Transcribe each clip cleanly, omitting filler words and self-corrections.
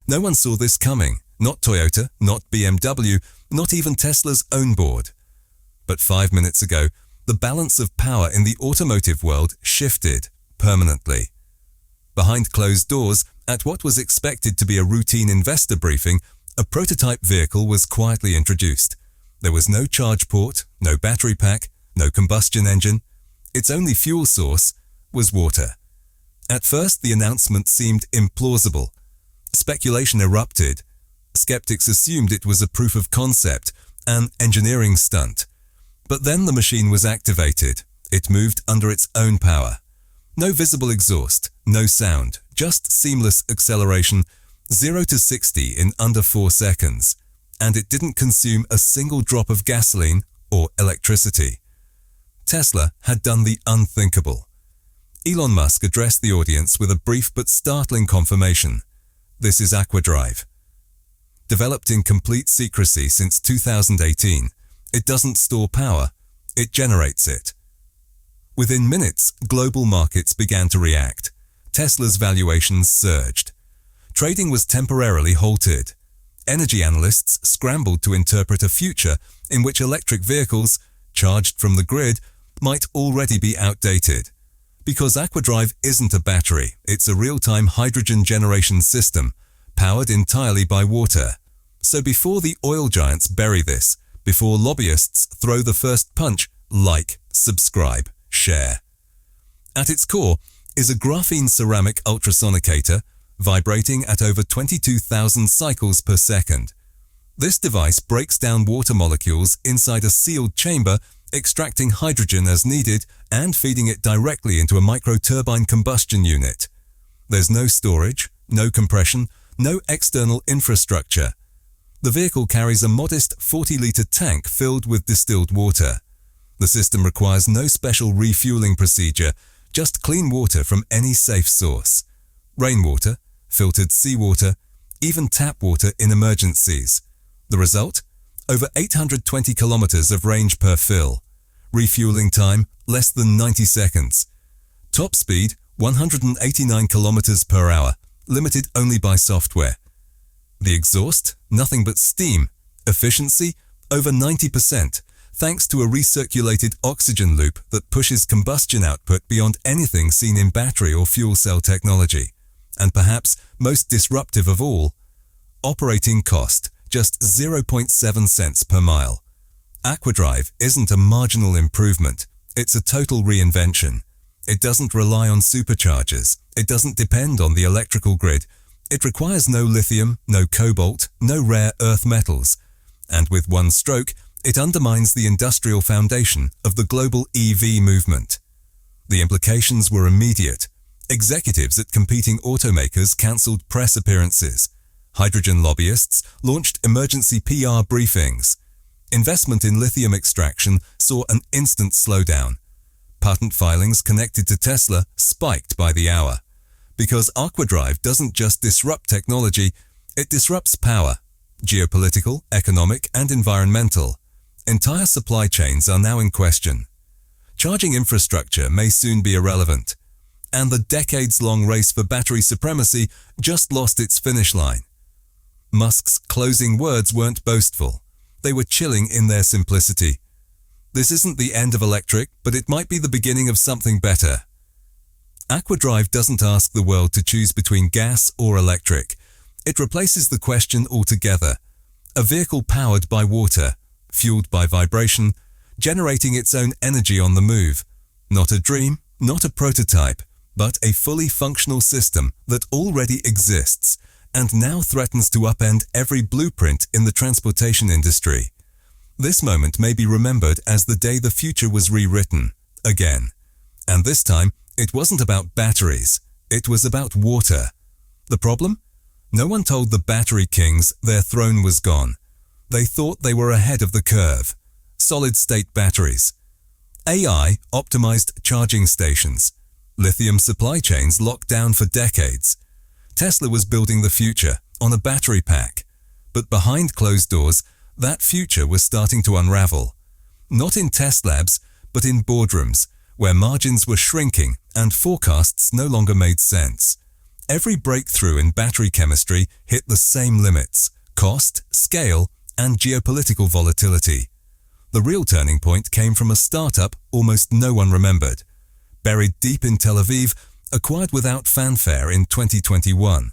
No one saw this coming, not Toyota, not BMW, not even Tesla's own board. But 5 minutes ago, the balance of power in the automotive world shifted permanently. Behind closed doors, at what was expected to be a routine investor briefing, a prototype vehicle was quietly introduced. There was no charge port, no battery pack, no combustion engine. Its only fuel source was water. At first, the announcement seemed implausible. Speculation erupted. Skeptics assumed it was a proof of concept, an engineering stunt. But then the machine was activated. It moved under its own power. No visible exhaust, no sound, just seamless acceleration, 0 to 60 in under 4 seconds. And it didn't consume a single drop of gasoline or electricity. Tesla had done the unthinkable. Elon Musk addressed the audience with a brief but startling confirmation. This is aquedrive. Developed in complete secrecy since 2018, it doesn't store power, it generates it. Within minutes, global markets began to react. Tesla's valuations surged. Trading was temporarily halted. Energy analysts scrambled to interpret a future in which electric vehicles, charged from the grid, might already be outdated. Because aquedrive isn't a battery, it's a real-time hydrogen generation system, powered entirely by water. So before the oil giants bury this, before lobbyists throw the first punch, like, subscribe, share. At its core is a graphene ceramic ultrasonicator, vibrating at over 22,000 cycles per second. This device breaks down water molecules inside a sealed chamber, extracting hydrogen as needed and feeding it directly into a microturbine combustion unit. There's no storage, no compression, no external infrastructure. The vehicle carries a modest 40-litre tank filled with distilled water. The system requires no special refueling procedure, just clean water from any safe source. Rainwater, filtered seawater, even tap water in emergencies. The result? Over 820 kilometers of range per fill. Refueling time, less than 90 seconds. Top speed, 189 kilometers per hour, limited only by software. The exhaust, nothing but steam. Efficiency, over 90%, thanks to a recirculated oxygen loop that pushes combustion output beyond anything seen in battery or fuel cell technology. And perhaps most disruptive of all, operating cost, just 0.7 cents per mile. Aquedrive isn't a marginal improvement, it's a total reinvention. It doesn't rely on superchargers, it doesn't depend on the electrical grid, it requires no lithium, no cobalt, no rare earth metals, and with one stroke, it undermines the industrial foundation of the global EV movement. The implications were immediate. Executives at competing automakers cancelled press appearances. Hydrogen lobbyists launched emergency PR briefings. Investment in lithium extraction saw an instant slowdown. Patent filings connected to Tesla spiked by the hour. Because aquedrive doesn't just disrupt technology, it disrupts power. Geopolitical, economic, and environmental. Entire supply chains are now in question. Charging infrastructure may soon be irrelevant. And the decades-long race for battery supremacy just lost its finish line. Musk's closing words weren't boastful. They were chilling in their simplicity. This isn't the end of electric, but it might be the beginning of something better. Aquedrive doesn't ask the world to choose between gas or electric. It replaces the question altogether. A vehicle powered by water, fueled by vibration, generating its own energy on the move. Not a dream, not a prototype, but a fully functional system that already exists and now threatens to upend every blueprint in the transportation industry. This moment may be remembered as the day the future was rewritten, again. And this time, it wasn't about batteries, it was about water. The problem? No one told the battery kings their throne was gone. They thought they were ahead of the curve. Solid-state batteries. AI optimized charging stations. Lithium supply chains locked down for decades. Tesla was building the future on a battery pack. But behind closed doors, that future was starting to unravel. Not in test labs, but in boardrooms, where margins were shrinking and forecasts no longer made sense. Every breakthrough in battery chemistry hit the same limits: cost, scale, and geopolitical volatility. The real turning point came from a startup almost no one remembered. Buried deep in Tel Aviv, acquired without fanfare in 2021.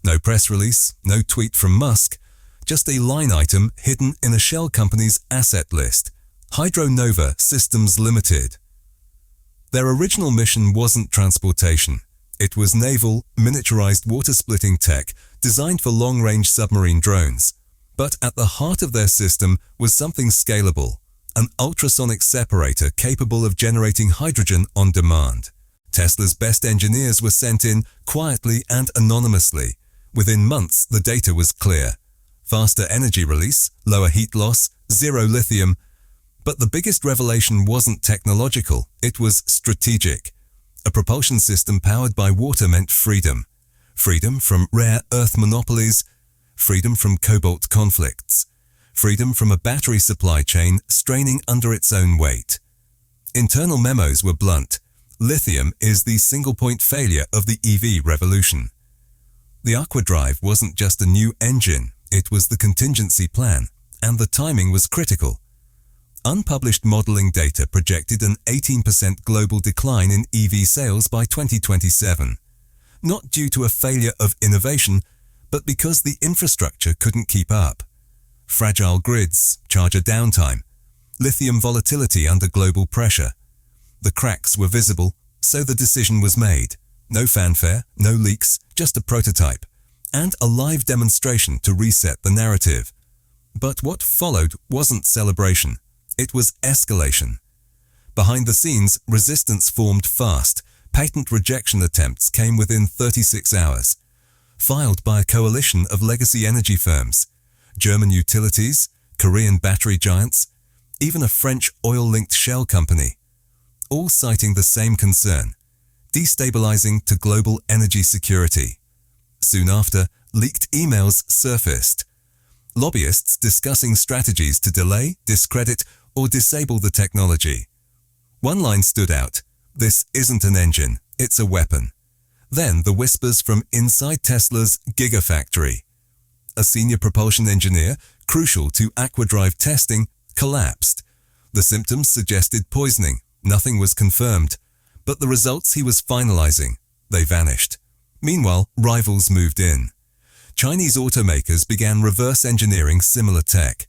No press release, no tweet from Musk, just a line item hidden in a shell company's asset list: Hydronova Systems Limited. Their original mission wasn't transportation. It was naval, miniaturized water-splitting tech designed for long-range submarine drones. But at the heart of their system was something scalable: an ultrasonic separator capable of generating hydrogen on demand. Tesla's best engineers were sent in quietly and anonymously. Within months, the data was clear: faster energy release, lower heat loss, zero lithium. But the biggest revelation wasn't technological, it was strategic. A propulsion system powered by water meant freedom. Freedom from rare earth monopolies, freedom from cobalt conflicts, freedom from a battery supply chain straining under its own weight. Internal memos were blunt: lithium is the single-point failure of the EV revolution. The aquedrive wasn't just a new engine, it was the contingency plan, and the timing was critical. Unpublished modeling data projected an 18% global decline in EV sales by 2027, not due to a failure of innovation, but because the infrastructure couldn't keep up. Fragile grids, charger downtime, lithium volatility under global pressure. The cracks were visible, so the decision was made. No fanfare, no leaks, just a prototype, and a live demonstration to reset the narrative. But what followed wasn't celebration. It was escalation. Behind the scenes, resistance formed fast. Patent rejection attempts came within 36 hours, filed by a coalition of legacy energy firms, German utilities, Korean battery giants, even a French oil-linked shell company, all citing the same concern: destabilizing to global energy security. Soon after, leaked emails surfaced. Lobbyists discussing strategies to delay, discredit, or disable the technology. One line stood out: "This isn't an engine, it's a weapon." Then the whispers from inside Tesla's Gigafactory. A senior propulsion engineer, crucial to aquedrive testing, collapsed. The symptoms suggested poisoning. Nothing was confirmed. But the results he was finalizing, they vanished. Meanwhile, rivals moved in. Chinese automakers began reverse engineering similar tech.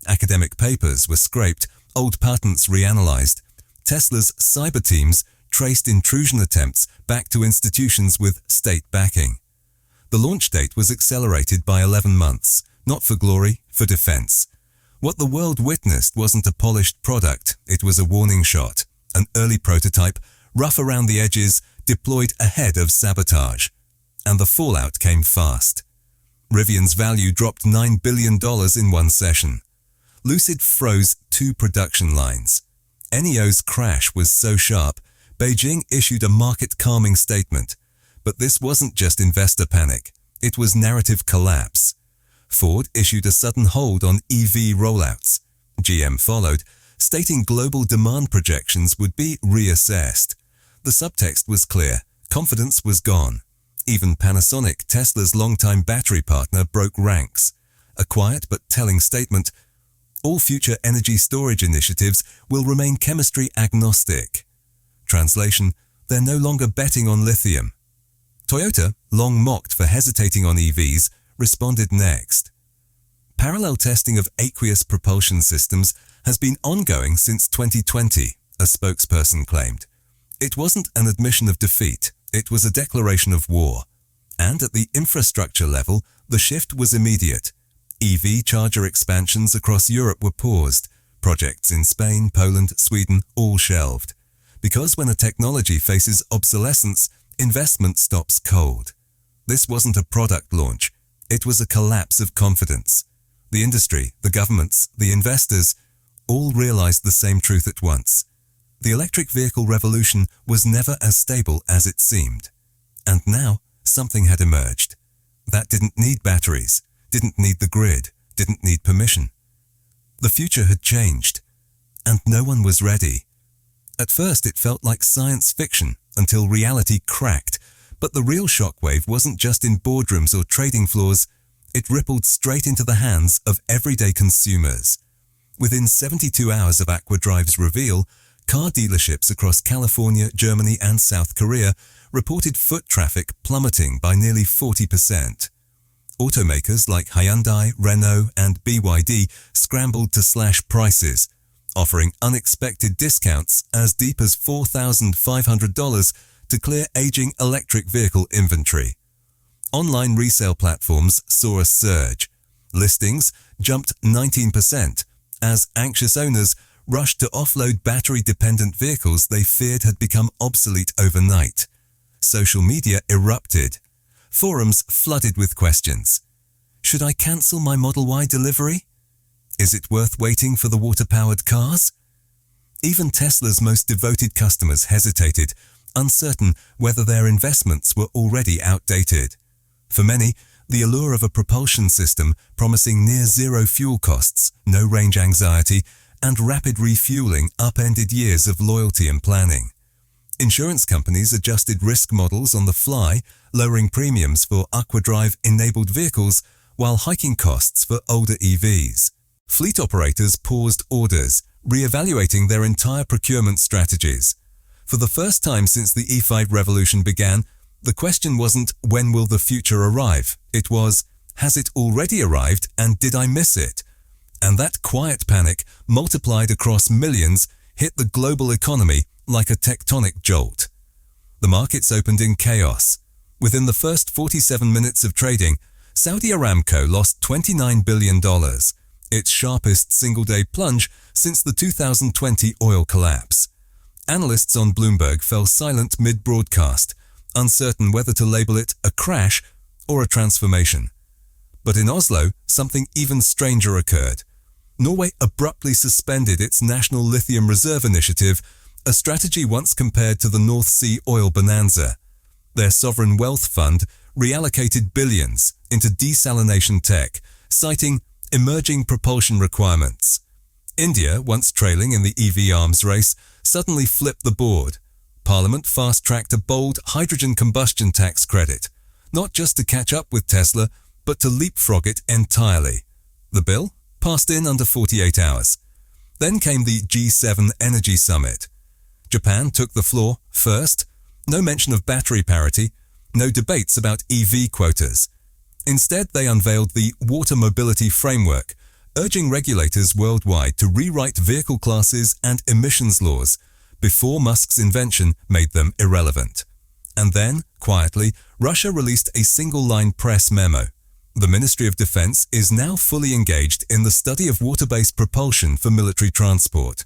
Academic papers were scraped, old patents reanalyzed. Tesla's cyber teams traced intrusion attempts back to institutions with state backing. The launch date was accelerated by 11 months, not for glory, for defense. What the world witnessed wasn't a polished product, it was a warning shot. An early prototype, rough around the edges, deployed ahead of sabotage. And the fallout came fast. Rivian's value dropped $9 billion in one session. Lucid froze 2 production lines. NEO's crash was so sharp, Beijing issued a market-calming statement. But this wasn't just investor panic, it was narrative collapse. Ford issued a sudden hold on EV rollouts. GM followed, stating global demand projections would be reassessed. The subtext was clear: confidence was gone. Even Panasonic, Tesla's longtime battery partner, broke ranks. A quiet but telling statement: all future energy storage initiatives will remain chemistry agnostic. Translation: they're no longer betting on lithium. Toyota, long mocked for hesitating on EVs, responded next. Parallel testing of aqueous propulsion systems has been ongoing since 2020, a spokesperson claimed. It wasn't an admission of defeat, it was a declaration of war. And at the infrastructure level, the shift was immediate. EV charger expansions across Europe were paused. Projects in Spain, Poland, Sweden, all shelved. Because when a technology faces obsolescence, investment stops cold. This wasn't a product launch, it was a collapse of confidence. The industry, the governments, the investors, all realized the same truth at once. The electric vehicle revolution was never as stable as it seemed. And now, something had emerged. That didn't need batteries, didn't need the grid, didn't need permission. The future had changed, and no one was ready. At first it felt like science fiction, until reality cracked. But the real shockwave wasn't just in boardrooms or trading floors, it rippled straight into the hands of everyday consumers. Within 72 hours of aquedrive's reveal, car dealerships across California, Germany, and South Korea reported foot traffic plummeting by nearly 40%. Automakers like Hyundai, Renault, and BYD scrambled to slash prices, offering unexpected discounts as deep as $4,500 to clear aging electric vehicle inventory. Online resale platforms saw a surge. Listings jumped 19% as anxious owners rushed to offload battery-dependent vehicles they feared had become obsolete overnight. Social media erupted. Forums flooded with questions. Should I cancel my Model Y delivery? Is it worth waiting for the water-powered cars? Even Tesla's most devoted customers hesitated, uncertain whether their investments were already outdated. For many, the allure of a propulsion system promising near-zero fuel costs, no range anxiety, and rapid refueling upended years of loyalty and planning. Insurance companies adjusted risk models on the fly, lowering premiums for aquedrive-enabled vehicles while hiking costs for older EVs. Fleet operators paused orders, re-evaluating their entire procurement strategies. For the first time since the E5 revolution began, the question wasn't, when will the future arrive? It was, has it already arrived and did I miss it? And that quiet panic, multiplied across millions, hit the global economy like a tectonic jolt. The markets opened in chaos. Within the first 47 minutes of trading, Saudi Aramco lost $29 billion, its sharpest single-day plunge since the 2020 oil collapse. Analysts on Bloomberg fell silent mid-broadcast, uncertain whether to label it a crash or a transformation. But in Oslo, something even stranger occurred. Norway abruptly suspended its National Lithium Reserve Initiative, a strategy once compared to the North Sea oil bonanza. Their sovereign wealth fund reallocated billions into desalination tech, citing emerging propulsion requirements. India, once trailing in the EV arms race, suddenly flipped the board. Parliament fast-tracked a bold hydrogen combustion tax credit, not just to catch up with Tesla, but to leapfrog it entirely. The bill passed in under 48 hours. Then came the G7 Energy Summit. Japan took the floor first. No mention of battery parity, no debates about EV quotas. Instead, they unveiled the Water Mobility Framework, urging regulators worldwide to rewrite vehicle classes and emissions laws before Musk's invention made them irrelevant. And then, quietly, Russia released a single-line press memo. The Ministry of Defense is now fully engaged in the study of water-based propulsion for military transport.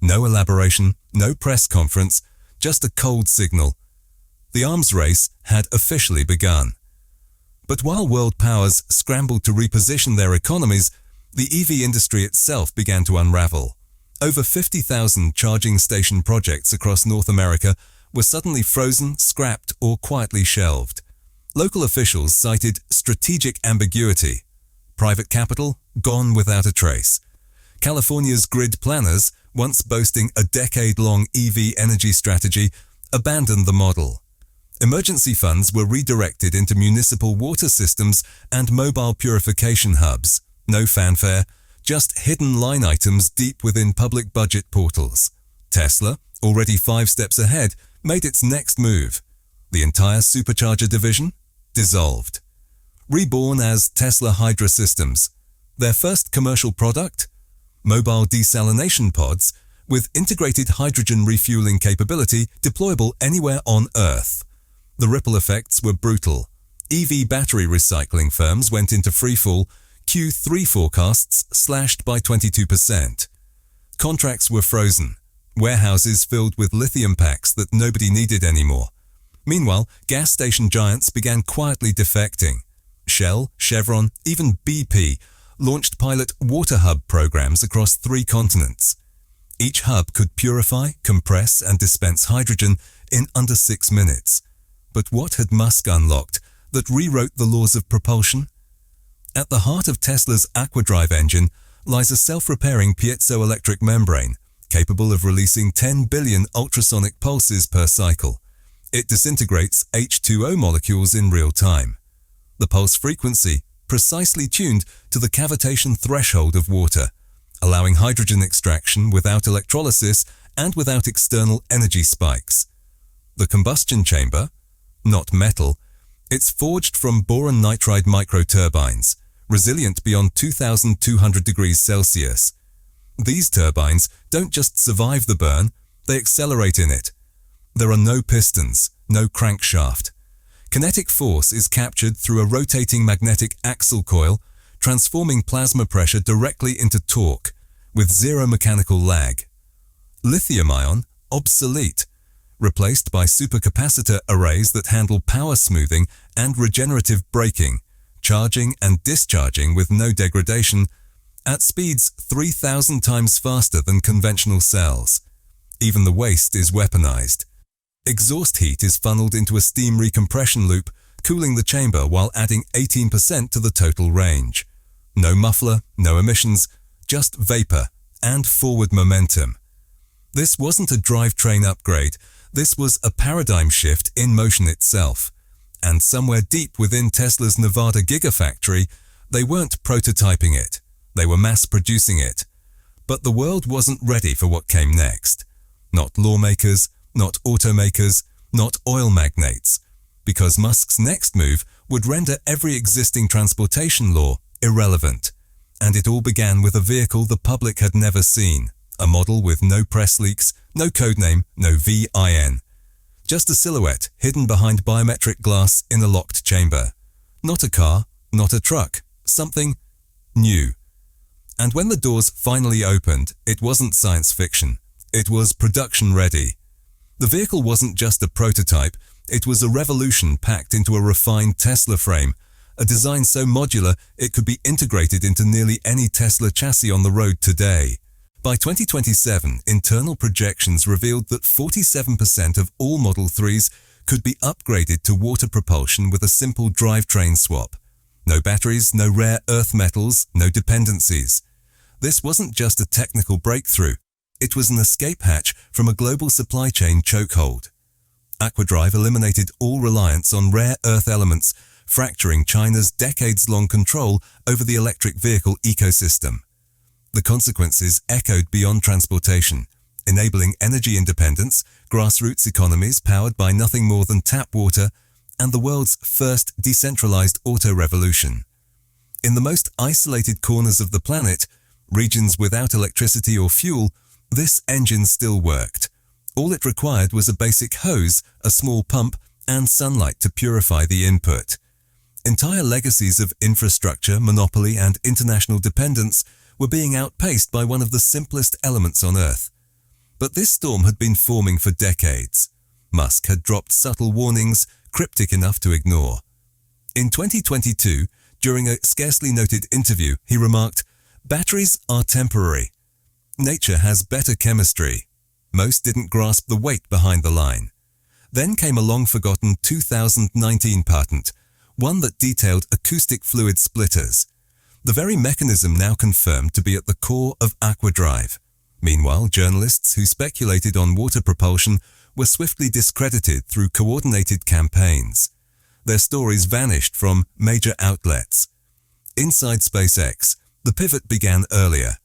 No elaboration, no press conference, just a cold signal. The arms race had officially begun. But while world powers scrambled to reposition their economies, the EV industry itself began to unravel. Over 50,000 charging station projects across North America were suddenly frozen, scrapped, or quietly shelved. Local officials cited strategic ambiguity. Private capital gone without a trace. California's grid planners, once boasting a decade-long EV energy strategy, abandoned the model. Emergency funds were redirected into municipal water systems and mobile purification hubs. No fanfare, just hidden line items deep within public budget portals. Tesla, already 5 steps ahead, made its next move. The entire supercharger division dissolved. Reborn as Tesla Hydra Systems. Their first commercial product? Mobile desalination pods with integrated hydrogen refueling capability deployable anywhere on Earth. The ripple effects were brutal. EV battery recycling firms went into freefall, Q3 forecasts slashed by 22%. Contracts were frozen, warehouses filled with lithium packs that nobody needed anymore. Meanwhile, gas station giants began quietly defecting. Shell, Chevron, even BP launched pilot water hub programs across 3 continents. Each hub could purify, compress, and dispense hydrogen in under 6 minutes. But what had Musk unlocked that rewrote the laws of propulsion? At the heart of Tesla's aquedrive engine lies a self-repairing piezoelectric membrane capable of releasing 10 billion ultrasonic pulses per cycle. It disintegrates H2O molecules in real time. The pulse frequency, precisely tuned to the cavitation threshold of water, allowing hydrogen extraction without electrolysis and without external energy spikes. The combustion chamber, not metal, it's forged from boron nitride microturbines, resilient beyond 2,200 degrees Celsius. These turbines don't just survive the burn, they accelerate in it. There are no pistons, no crankshaft. Kinetic force is captured through a rotating magnetic axle coil, transforming plasma pressure directly into torque, with zero mechanical lag. Lithium-ion, obsolete, replaced by supercapacitor arrays that handle power smoothing and regenerative braking, charging and discharging with no degradation, at speeds 3,000 times faster than conventional cells. Even the waste is weaponized. Exhaust heat is funneled into a steam recompression loop, cooling the chamber while adding 18% to the total range. No muffler, no emissions, just vapor and forward momentum. This wasn't a drivetrain upgrade, this was a paradigm shift in motion itself. And somewhere deep within Tesla's Nevada Gigafactory, they weren't prototyping it, they were mass-producing it. But the world wasn't ready for what came next. Not lawmakers, not automakers, not oil magnates, because Musk's next move would render every existing transportation law irrelevant. And it all began with a vehicle the public had never seen, a model with no press leaks, no codename, no VIN. Just a silhouette hidden behind biometric glass in a locked chamber. Not a car, not a truck, something new. And when the doors finally opened, it wasn't science fiction. It was production ready. The vehicle wasn't just a prototype, it was a revolution packed into a refined Tesla frame, a design so modular it could be integrated into nearly any Tesla chassis on the road today. By 2027, internal projections revealed that 47% of all Model 3s could be upgraded to water propulsion with a simple drivetrain swap. No batteries, no rare earth metals, no dependencies. This wasn't just a technical breakthrough, it was an escape hatch from a global supply chain chokehold. Aquedrive eliminated all reliance on rare earth elements, fracturing China's decades-long control over the electric vehicle ecosystem. The consequences echoed beyond transportation, enabling energy independence, grassroots economies powered by nothing more than tap water, and the world's first decentralized auto revolution. In the most isolated corners of the planet, regions without electricity or fuel, this engine still worked. All it required was a basic hose, a small pump, and sunlight to purify the input. Entire legacies of infrastructure, monopoly, and international dependence were being outpaced by one of the simplest elements on Earth. But this storm had been forming for decades. Musk had dropped subtle warnings, cryptic enough to ignore. In 2022, during a scarcely noted interview, he remarked, "Batteries are temporary. Nature has better chemistry." Most didn't grasp the weight behind the line. Then came a long-forgotten 2019 patent, one that detailed acoustic fluid splitters, the very mechanism now confirmed to be at the core of aquedrive. Meanwhile, journalists who speculated on water propulsion were swiftly discredited through coordinated campaigns. Their stories vanished from major outlets. Inside SpaceX, the pivot began earlier.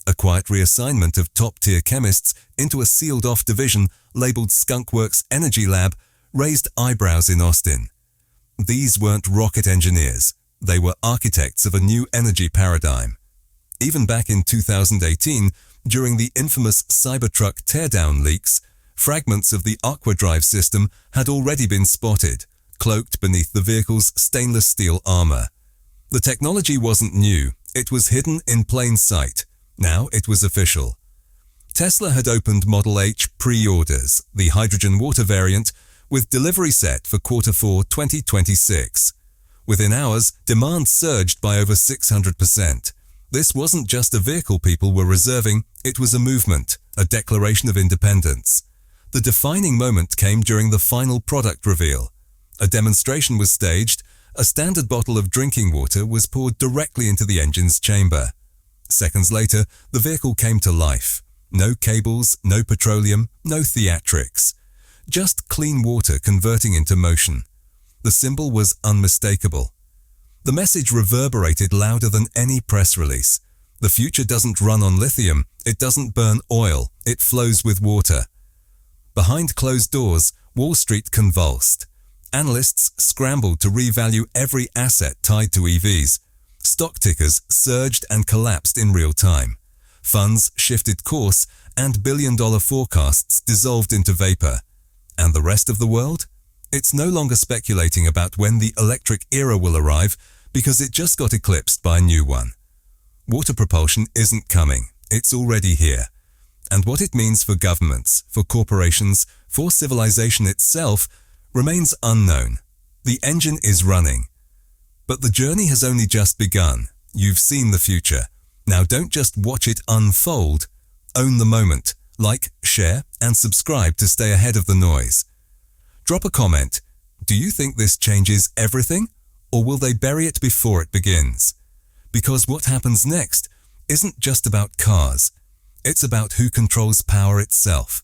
A quiet reassignment of top-tier chemists into a sealed-off division labeled Skunkworks Energy Lab raised eyebrows in Austin. These weren't rocket engineers. They were architects of a new energy paradigm. Even back in 2018, during the infamous Cybertruck teardown leaks, fragments of the aquedrive system had already been spotted, cloaked beneath the vehicle's stainless steel armor. The technology wasn't new, it was hidden in plain sight. Now it was official. Tesla had opened Model H pre-orders, the hydrogen water variant, with delivery set for Q4 2026. Within hours, demand surged by over 600%. This wasn't just a vehicle people were reserving, it was a movement, a declaration of independence. The defining moment came during the final product reveal. A demonstration was staged, a standard bottle of drinking water was poured directly into the engine's chamber. Seconds later, the vehicle came to life. No cables, no petroleum, no theatrics. just clean water converting into motion. The symbol was unmistakable. The message reverberated louder than any press release. The future doesn't run on lithium, it doesn't burn oil, it flows with water. Behind closed doors, Wall Street convulsed. Analysts scrambled to revalue every asset tied to EVs. Stock tickers surged and collapsed in real time. Funds shifted course, and billion-dollar forecasts dissolved into vapor. And the rest of the world? It's no longer speculating about when the electric era will arrive because it just got eclipsed by a new one. Water propulsion isn't coming, it's already here. And what it means for governments, for corporations, for civilization itself remains unknown. The engine is running. But the journey has only just begun. You've seen the future. Now don't just watch it unfold. Own the moment. Like, share, and subscribe to stay ahead of the noise. Drop a comment. Do you think this changes everything? Or will they bury it before it begins? Because what happens next isn't just about cars. It's about who controls power itself.